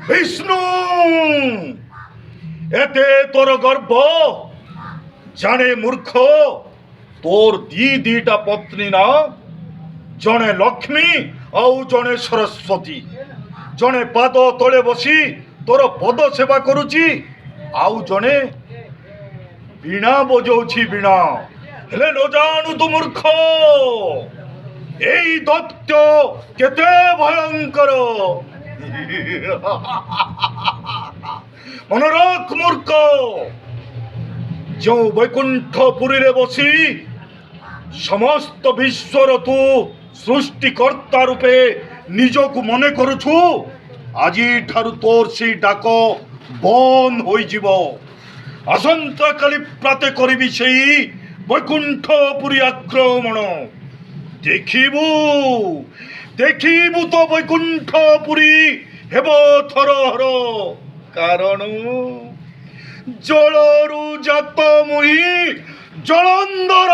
বিষ্ণু এতে তোর গর্ব জানে মূর্খ তোর দিটা পত্নী না জনে লক্ষ্মী ଆଉ ଜଣେ ସରସ୍ୱତୀ ଜଣେ ପାଦ ତଳେ ବସି ତୋର ପଦ ସେବା କରୁଛି ଆଉ ଜଣେ ବୀଣା ବଜାଉଛି ବୀଣା ହେଲେ ନ ଜାଣୁ ତୁ ମୂର୍ଖ এই দত্ত কেতে ভয়ঙ্কর মনোরক মূর্খ যে বৈকুণ্ঠপুরীরে বসি সমস্ত বিশ্বর তু সৃষ্টিকর্তা রূপে নিজকু মনে করুছু আজি ঠারু তোর সেই ডাক বন্ধ হইଯିବ আসন্তকালি প্রাতে করিবি সেই বৈকুণ্ঠপুরী আক্রমণ দেখিবু দেখিবু তো বৈকুণ্ঠপুরী হেব থরহর কারণ জলরু জাত মুহি জলন্ধর